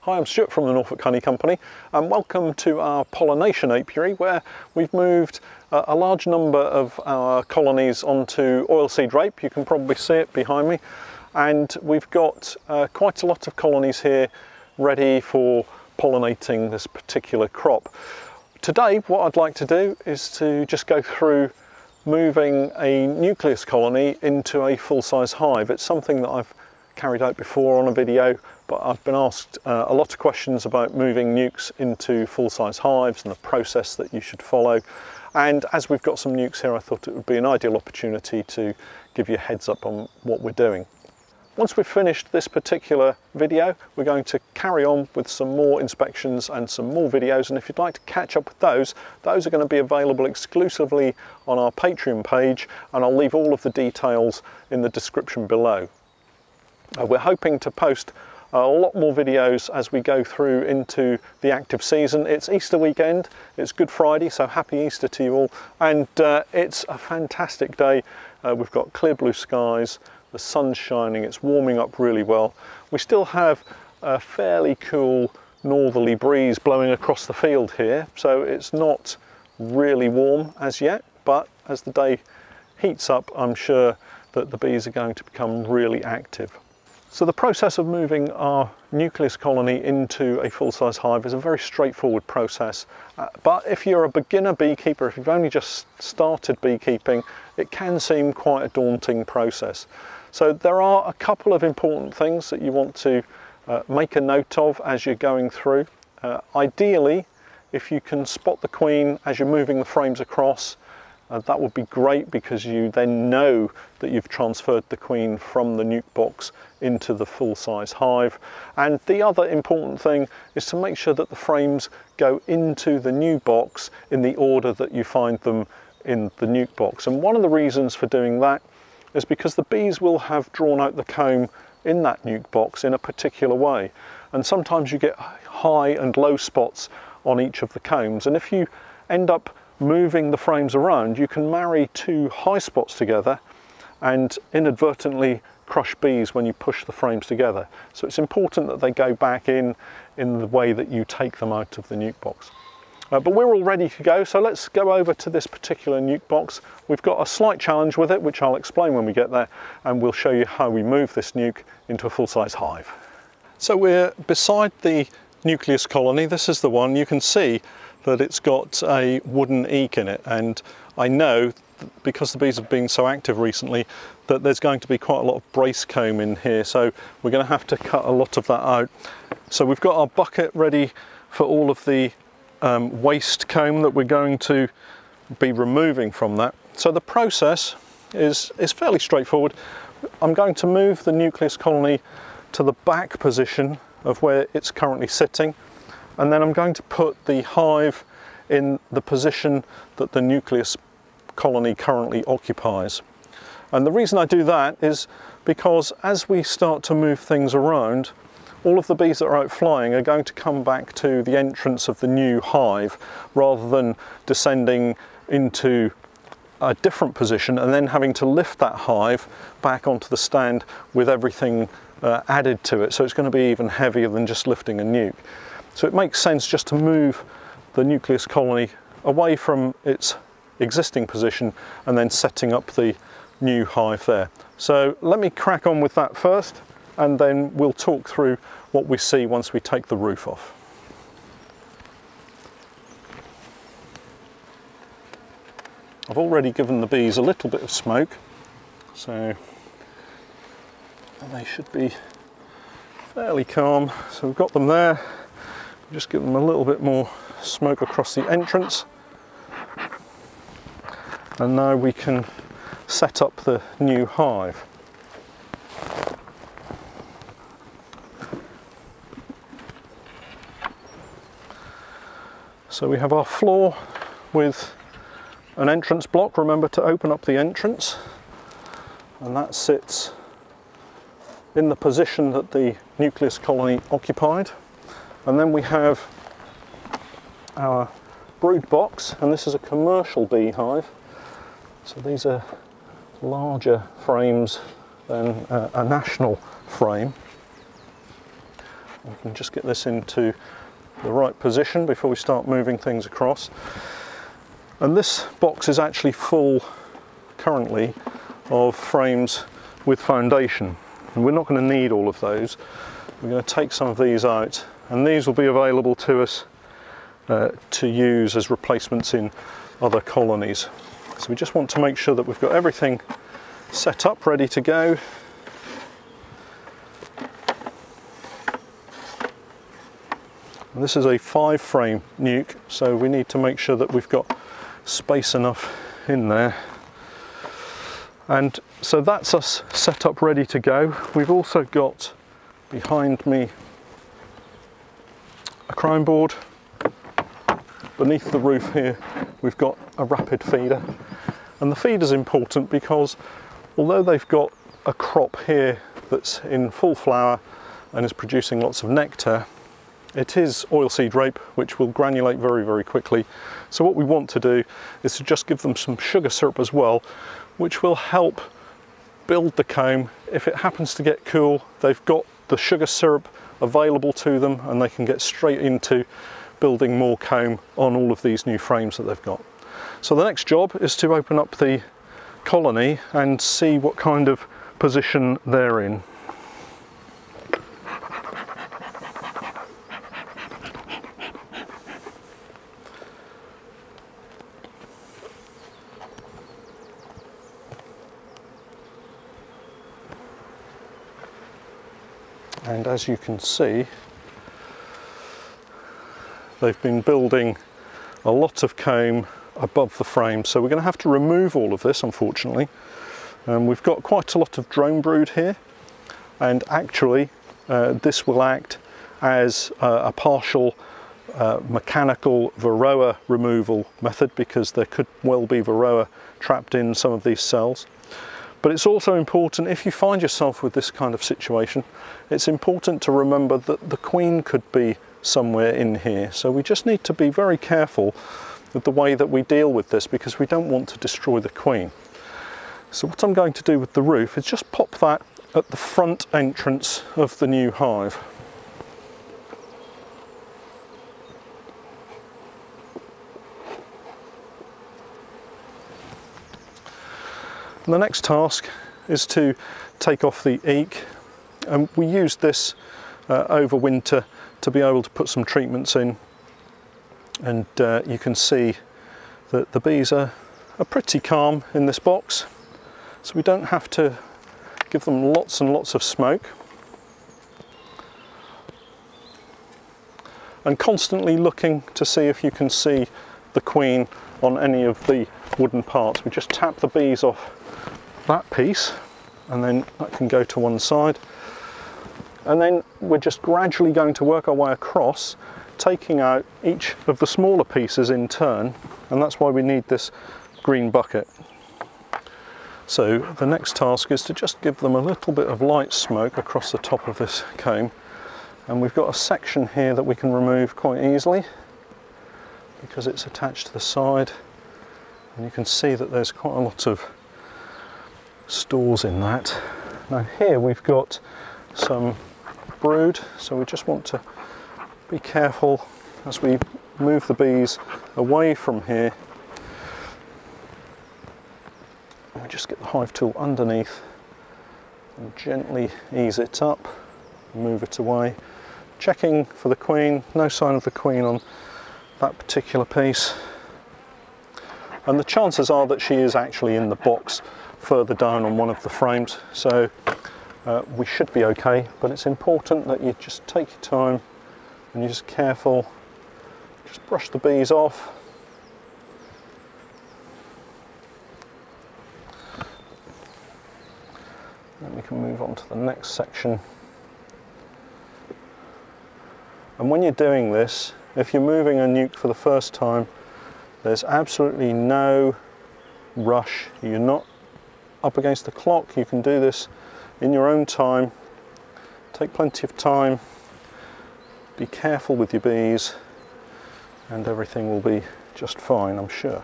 Hi, I'm Stuart from the Norfolk Honey Company, and welcome to our pollination apiary, where we've moved a large number of our colonies onto oilseed rape. You can probably see it behind me, and we've got quite a lot of colonies here ready for pollinating this particular crop. Today what I'd like to do is to just go through moving a nucleus colony into a full-size hive. It's something that I've carried out before on a video, but I've been asked a lot of questions about moving nukes into full-size hives and the process that you should follow. And as we've got some nukes here, I thought it would be an ideal opportunity to give you a heads up on what we're doing. Once we've finished this particular video, we're going to carry on with some more inspections and some more videos, and if you'd like to catch up with those are going to be available exclusively on our Patreon page, and I'll leave all of the details in the description below. We're hoping to post a lot more videos as we go through into the active season. It's Easter weekend, it's Good Friday, so happy Easter to you all, and it's a fantastic day. We've got clear blue skies, the sun's shining, it's warming up really well. We still have a fairly cool northerly breeze blowing across the field here, so it's not really warm as yet, but as the day heats up, I'm sure that the bees are going to become really active. So the process of moving our nucleus colony into a full-size hive is a very straightforward process, but if you're a beginner beekeeper, if you've only just started beekeeping, it can seem quite a daunting process. So there are a couple of important things that you want to make a note of as you're going through. Ideally, if you can spot the queen as you're moving the frames across, that would be great, because you then know that you've transferred the queen from the nuke box into the full-size hive. And the other important thing is to make sure that the frames go into the new box in the order that you find them in the nuke box. And one of the reasons for doing that is because the bees will have drawn out the comb in that nuke box in a particular way. And sometimes you get high and low spots on each of the combs. And if you end up moving the frames around, you can marry two high spots together and inadvertently crush bees when you push the frames together. So it's important that they go back in the way that you take them out of the nuke box. But we're all ready to go, so let's go over to this particular nuke box. We've got a slight challenge with it, which I'll explain when we get there, and we'll show you how we move this nuke into a full-size hive. So we're beside the nucleus colony. This is the one. You can see that it's got a wooden eek in it, and I know, because the bees have been so active recently, that there's going to be quite a lot of brace comb in here, so we're going to have to cut a lot of that out. So we've got our bucket ready for all of the waste comb that we're going to be removing from that. So the process is fairly straightforward. I'm going to move the nucleus colony to the back position of where it's currently sitting, and then I'm going to put the hive in the position that the nucleus colony currently occupies. And the reason I do that is because as we start to move things around, all of the bees that are out flying are going to come back to the entrance of the new hive, rather than descending into a different position and then having to lift that hive back onto the stand with everything added to it. So it's going to be even heavier than just lifting a nuke. So it makes sense just to move the nucleus colony away from its existing position and then setting up the new hive there. So let me crack on with that first, and then we'll talk through what we see once we take the roof off. I've already given the bees a little bit of smoke, so they should be fairly calm. So we've got them there. Just give them a little bit more smoke across the entrance, and now we can set up the new hive. So we have our floor with an entrance block. Remember to open up the entrance, and that sits in the position that the nucleus colony occupied. And then we have our brood box, and this is a commercial beehive, so these are larger frames than a national frame. We can just get this into the right position before we start moving things across. And this box is actually full currently of frames with foundation, and we're not going to need all of those. We're going to take some of these out, and these will be available to us to use as replacements in other colonies. So we just want to make sure that we've got everything set up, ready to go. And this is a 5-frame nuke, so we need to make sure that we've got space enough in there. And so that's us set up, ready to go. We've also got behind me a crown board. Beneath the roof here we've got a rapid feeder, and the feeder's important because although they've got a crop here that's in full flower and is producing lots of nectar, it is oilseed rape which will granulate very, very quickly. So what we want to do is to just give them some sugar syrup as well, which will help build the comb. If it happens to get cool, they've got the sugar syrup available to them and they can get straight into building more comb on all of these new frames that they've got. So the next job is to open up the colony and see what kind of position they're in. And as you can see, they've been building a lot of comb above the frame, so we're going to have to remove all of this, unfortunately. We've got quite a lot of drone brood here, and actually this will act as a partial mechanical varroa removal method, because there could well be varroa trapped in some of these cells. But it's also important, if you find yourself with this kind of situation, it's important to remember that the queen could be somewhere in here. So we just need to be very careful with the way that we deal with this, because we don't want to destroy the queen. So what I'm going to do with the roof is just pop that at the front entrance of the new hive. And the next task is to take off the eek, and we used this over winter to be able to put some treatments in, and you can see that the bees are pretty calm in this box, so we don't have to give them lots and lots of smoke. And constantly looking to see if you can see the queen on any of the wooden parts. We just tap the bees off that piece, and then that can go to one side. And then we're just gradually going to work our way across, taking out each of the smaller pieces in turn, and that's why we need this green bucket. So the next task is to just give them a little bit of light smoke across the top of this comb, and we've got a section here that we can remove quite easily because it's attached to the side, and you can see that there's quite a lot of stores in that. Now here we've got some brood, so we just want to be careful as we move the bees away from here. And we just get the hive tool underneath and gently ease it up, move it away, checking for the queen. No sign of the queen on that particular piece, and the chances are that she is actually in the box further down on one of the frames, so we should be okay. But it's important that you just take your time and you're just careful. Just brush the bees off. Then we can move on to the next section. And when you're doing this, if you're moving a nuke for the first time, there's absolutely no rush. You're not up against the clock. You can do this in your own time. Take plenty of time. Be careful with your bees, and everything will be just fine, I'm sure.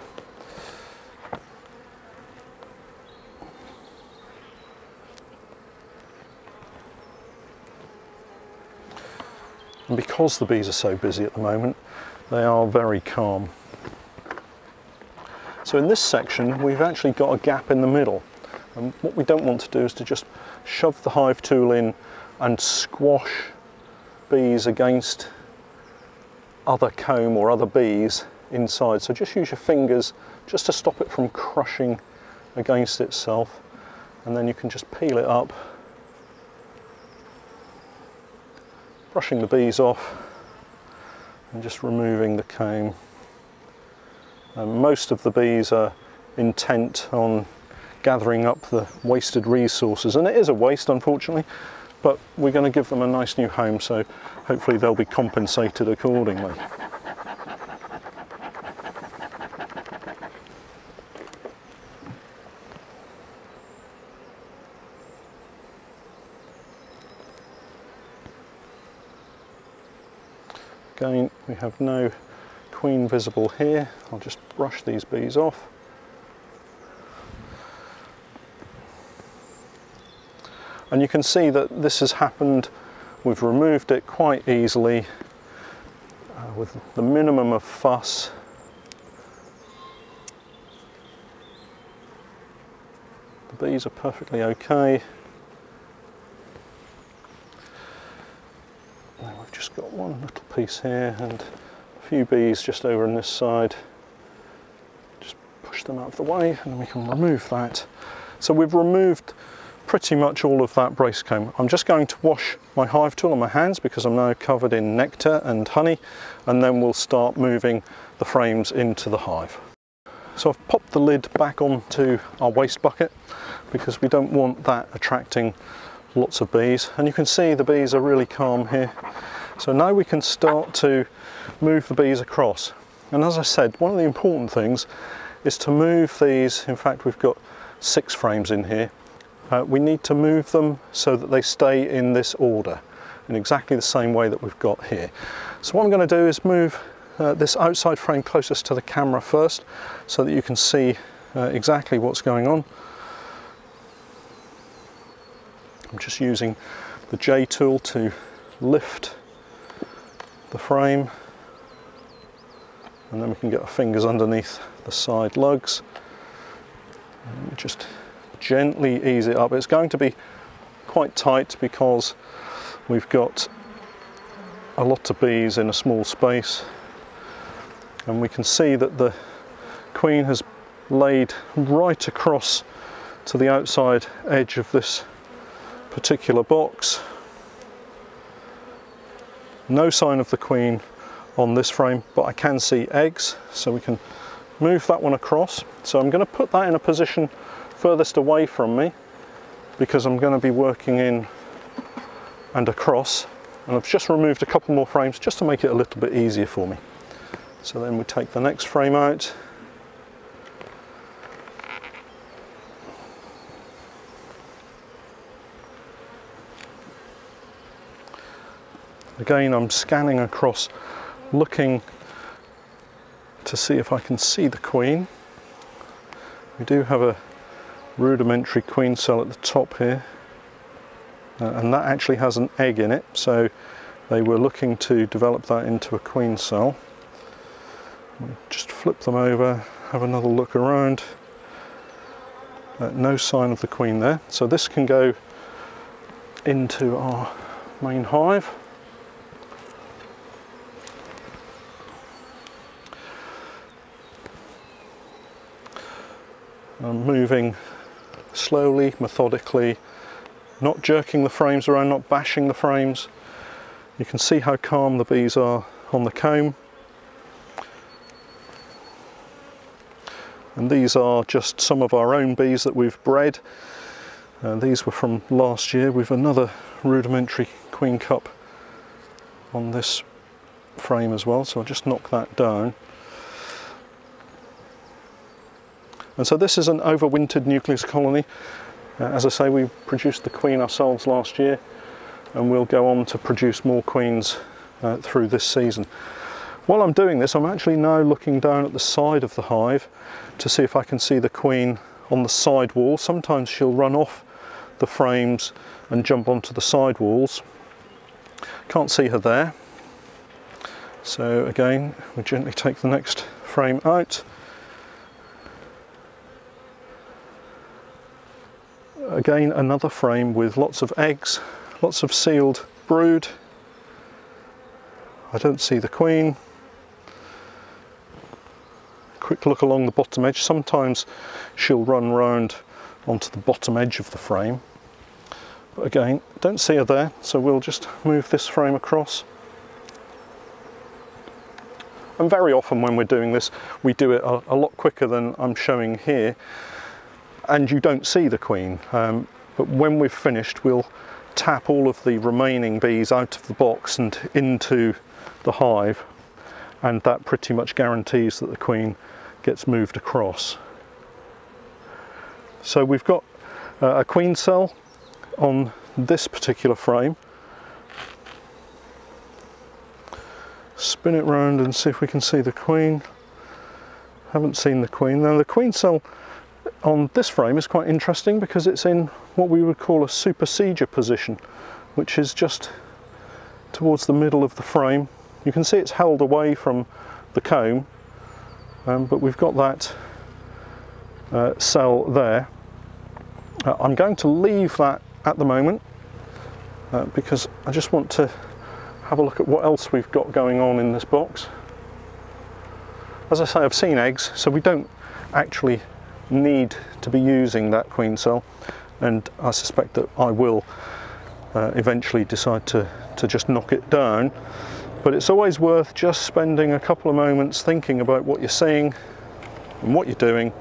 And because the bees are so busy at the moment, they are very calm. So in this section, we've actually got a gap in the middle. And what we don't want to do is to just shove the hive tool in and squash bees against other comb or other bees inside. So just use your fingers just to stop it from crushing against itself, and then you can just peel it up, brushing the bees off and just removing the comb. And most of the bees are intent on gathering up the wasted resources, and it is a waste, unfortunately, but we're going to give them a nice new home, so hopefully they'll be compensated accordingly. Again, we have no queen visible here. I'll just brush these bees off. And you can see that this has happened, we've removed it quite easily with the minimum of fuss. The bees are perfectly okay. Now we've just got one little piece here and a few bees just over on this side. Just push them out of the way and then we can remove that. So we've removed pretty much all of that brace comb. I'm just going to wash my hive tool on my hands because I'm now covered in nectar and honey, and then we'll start moving the frames into the hive. So I've popped the lid back onto our waste bucket because we don't want that attracting lots of bees, and you can see the bees are really calm here. So now we can start to move the bees across, and as I said, one of the important things is to move these. In fact, we've got 6 frames in here. We need to move them so that they stay in this order, in exactly the same way that we've got here. So what I'm going to do is move this outside frame closest to the camera first so that you can see exactly what's going on. I'm just using the J tool to lift the frame, and then we can get our fingers underneath the side lugs and just gently ease it up. It's going to be quite tight because we've got a lot of bees in a small space, and we can see that the queen has laid right across to the outside edge of this particular box. No sign of the queen on this frame, but I can see eggs, so we can move that one across. So I'm going to put that in a position furthest away from me because I'm going to be working in and across, and I've just removed a couple more frames just to make it a little bit easier for me. So then we take the next frame out. Again, I'm scanning across, looking to see if I can see the queen. We do have a rudimentary queen cell at the top here, and that actually has an egg in it, so they were looking to develop that into a queen cell. Just flip them over, have another look around. No sign of the queen there, so this can go into our main hive. I'm moving slowly, methodically, not jerking the frames around, not bashing the frames. You can see how calm the bees are on the comb. And these are just some of our own bees that we've bred. These were from last year. We've another rudimentary queen cup on this frame as well, so I'll just knock that down. And so this is an overwintered nucleus colony. As I say, we produced the queen ourselves last year, and we'll go on to produce more queens through this season. While I'm doing this, I'm actually now looking down at the side of the hive to see if I can see the queen on the side wall. Sometimes she'll run off the frames and jump onto the side walls. Can't see her there. So again, we gently take the next frame out. Again, another frame with lots of eggs, lots of sealed brood. I don't see the queen. Quick look along the bottom edge. Sometimes she'll run round onto the bottom edge of the frame. But again, don't see her there, so we'll just move this frame across. And very often when we're doing this, we do it a lot quicker than I'm showing here, and you don't see the queen. But when we've finished, we'll tap all of the remaining bees out of the box and into the hive, and that pretty much guarantees that the queen gets moved across. So we've got a queen cell on this particular frame. Spin it round and see if we can see the queen. Haven't seen the queen. Now the queen cell on this frame is quite interesting because it's in what we would call a supersedure position, which is just towards the middle of the frame. You can see it's held away from the comb, but we've got that cell there. I'm going to leave that at the moment because I just want to have a look at what else we've got going on in this box. As I say, I've seen eggs, so we don't actually need to be using that queen cell, and I suspect that I will eventually decide to just knock it down. But it's always worth just spending a couple of moments thinking about what you're seeing and what you're doing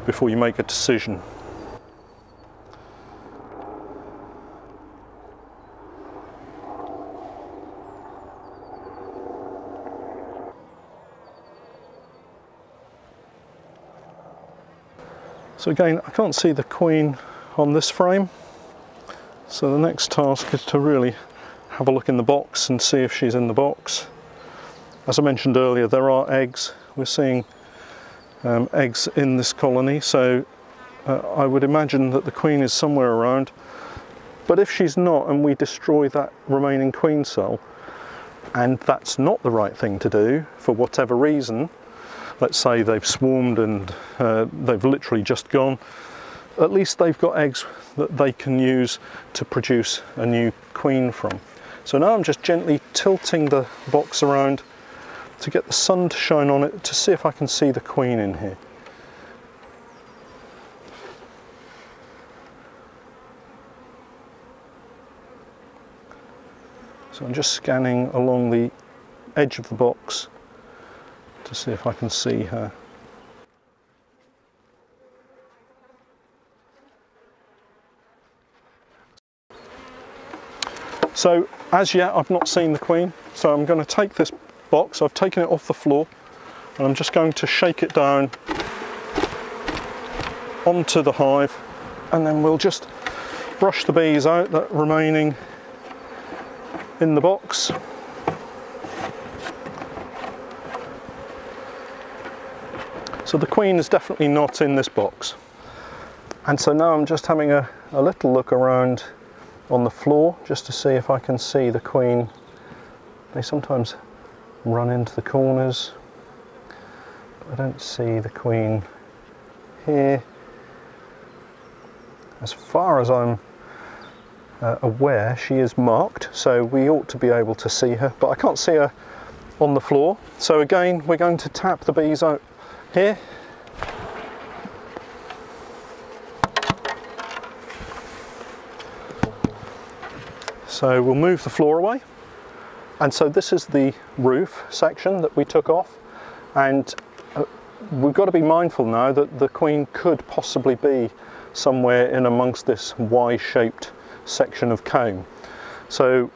before you make a decision. So again, I can't see the queen on this frame, so the next task is to really have a look in the box and see if she's in the box. As I mentioned earlier, there are eggs. We're seeing eggs in this colony, so I would imagine that the queen is somewhere around. But if she's not, and we destroy that remaining queen cell, and that's not the right thing to do for whatever reason, let's say they've swarmed and they've literally just gone, at least they've got eggs that they can use to produce a new queen from. So now I'm just gently tilting the box around to get the sun to shine on it to see if I can see the queen in here. So I'm just scanning along the edge of the box to see if I can see her. So as yet I've not seen the queen, so I'm going to take this box, I've taken it off the floor, and I'm just going to shake it down onto the hive, and then we'll just brush the bees out that are remaining in the box. So the queen is definitely not in this box. And so now I'm just having a little look around on the floor just to see if I can see the queen. They sometimes run into the corners. I don't see the queen here. As far as I'm aware, she is marked, so we ought to be able to see her, but I can't see her on the floor. So again, we're going to tap the bees out here. So we'll move the floor away, and so this is the roof section that we took off, and we've got to be mindful now that the queen could possibly be somewhere in amongst this Y-shaped section of comb. So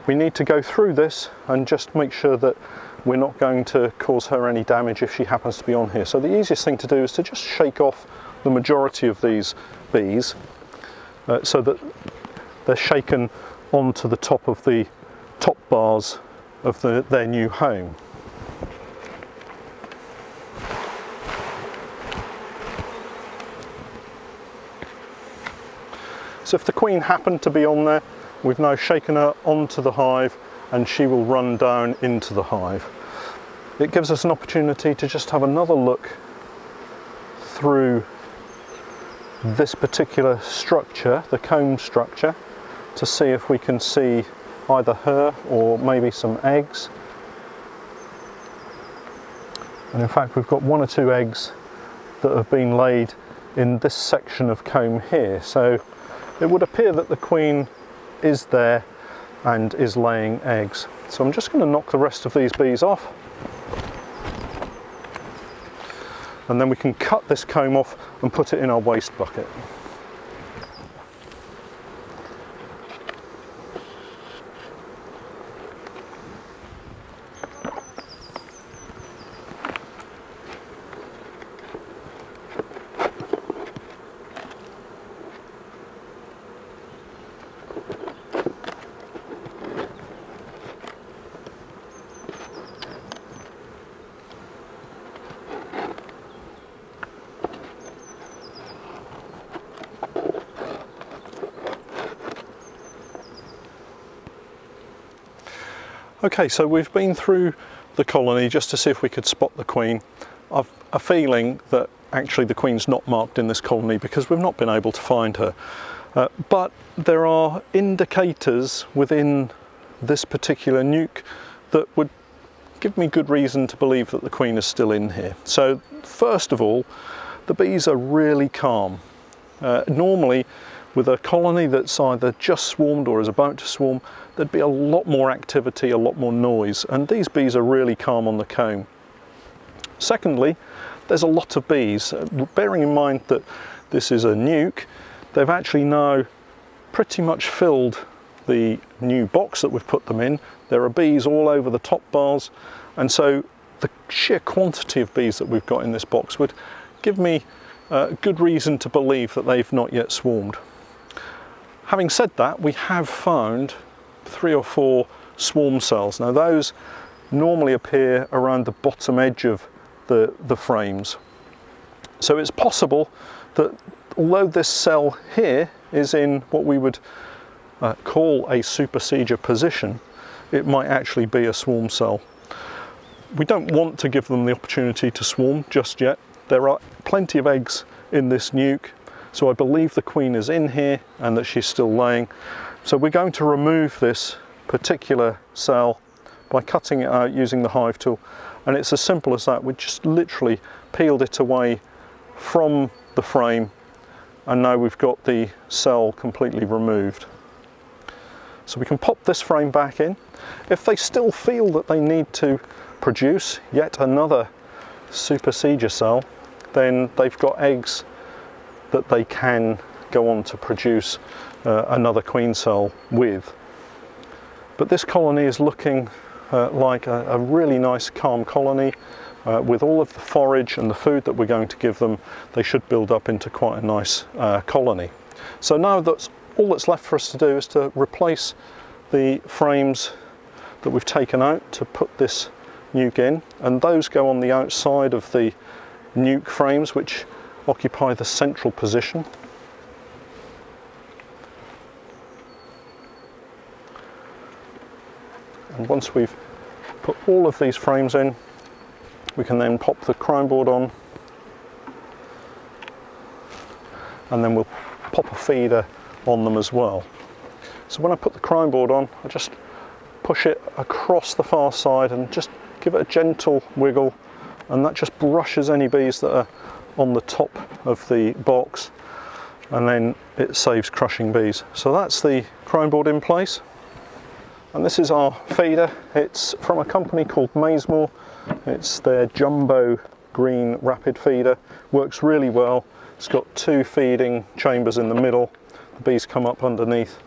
we need to go through this and just make sure that we're not going to cause her any damage if she happens to be on here. So the easiest thing to do is to just shake off the majority of these bees so that they're shaken onto the top of the top bars of their new home. So if the queen happened to be on there, we've now shaken her onto the hive and she will run down into the hive. it gives us an opportunity to just have another look through this particular structure, the comb structure, to see if we can see either her or maybe some eggs. And in fact we've got 1 or 2 eggs that have been laid in this section of comb here, so it would appear that the queen is there and is laying eggs. So I'm just going to knock the rest of these bees off, and then we can cut this comb off and put it in our waste bucket. Okay, so we've been through the colony just to see if we could spot the queen. I've a feeling that actually the queen's not marked in this colony because we've not been able to find her. But there are indicators within this particular nuke that would give me good reason to believe that the queen is still in here. So first of all, the bees are really calm. Normally, with a colony that's either just swarmed or is about to swarm, there'd be a lot more activity, a lot more noise, and these bees are really calm on the comb. Secondly, there's a lot of bees. Bearing in mind that this is a nuke, they've actually now pretty much filled the new box that we've put them in. There are bees all over the top bars, and so the sheer quantity of bees that we've got in this box would give me good reason to believe that they've not yet swarmed. Having said that, we have found 3 or 4 swarm cells. Now those normally appear around the bottom edge of the frames. So it's possible that although this cell here is in what we would call a supersedure position, it might actually be a swarm cell. We don't want to give them the opportunity to swarm just yet. There are plenty of eggs in this nuke. So I believe the queen is in here and that she's still laying. So we're going to remove this particular cell by cutting it out using the Hive tool. And it's as simple as that. We just literally peeled it away from the frame, and now we've got the cell completely removed. So we can pop this frame back in. If they still feel that they need to produce yet another supersedure cell, then they've got eggs that they can go on to produce another queen cell with. But this colony is looking like a really nice calm colony. With all of the forage and the food that we're going to give them, they should build up into quite a nice colony. So now all that's left for us to do is to replace the frames that we've taken out to put this nuke in, and those go on the outside of the nuke frames, which occupy the central position. And once we've put all of these frames in, we can then pop the crown board on, and then we'll pop a feeder on them as well. So when I put the crown board on, I just push it across the far side and just give it a gentle wiggle, and that just brushes any bees that are on the top of the box, and then it saves crushing bees. So that's the crown board in place, and this is our feeder. It's from a company called Maysmore. It's their jumbo green rapid feeder. Works really well. It's got 2 feeding chambers in the middle. The bees come up underneath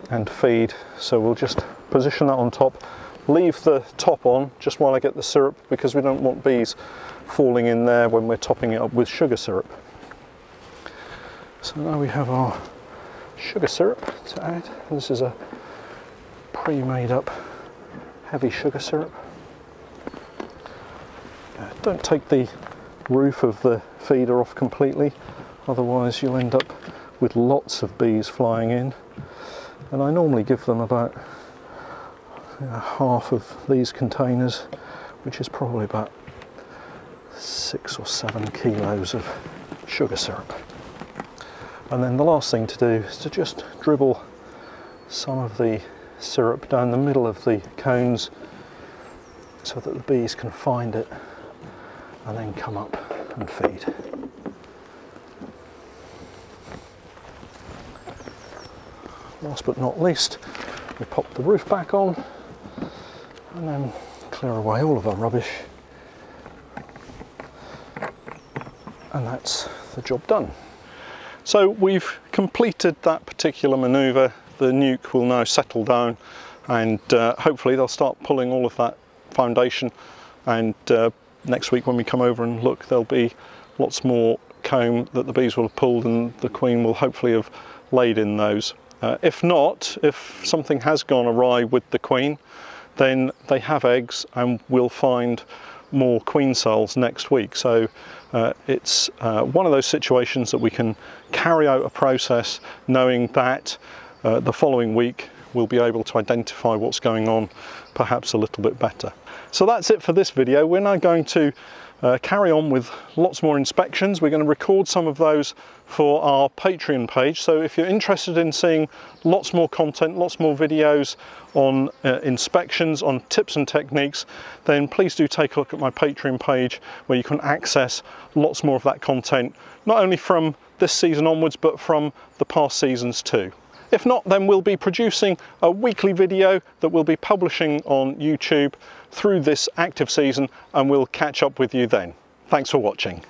and feed. So we'll just position that on top, leave the top on just while I get the syrup, because we don't want bees falling in there when we're topping it up with sugar syrup. So now we have our sugar syrup to add. This is a pre-made up heavy sugar syrup. Don't take the roof of the feeder off completely, otherwise you'll end up with lots of bees flying in. And I normally give them about half of these containers which is probably about 6 or 7 kilos of sugar syrup. And then the last thing to do is to just dribble some of the syrup down the middle of the cones so that the bees can find it and then come up and feed. Last but not least, we pop the roof back on and then clear away all of our rubbish, and that's the job done. So we've completed that particular manoeuvre. The nuke will now settle down, and hopefully they'll start pulling all of that foundation, and next week when we come over and look, there'll be lots more comb that the bees will have pulled, and the queen will hopefully have laid in those. If not, if something has gone awry with the queen, then they have eggs and we'll find more queen cells next week. So it's one of those situations that we can carry out a process knowing that the following week we'll be able to identify what's going on perhaps a little bit better. So that's it for this video. We're now going to carry on with lots more inspections. We're going to record some of those for our Patreon page. So if you're interested in seeing lots more content, lots more videos on inspections, on tips and techniques, then please do take a look at my Patreon page where you can access lots more of that content, not only from this season onwards, but from the past seasons too. If not, then we'll be producing a weekly video that we'll be publishing on YouTube through this active season, and we'll catch up with you then. Thanks for watching.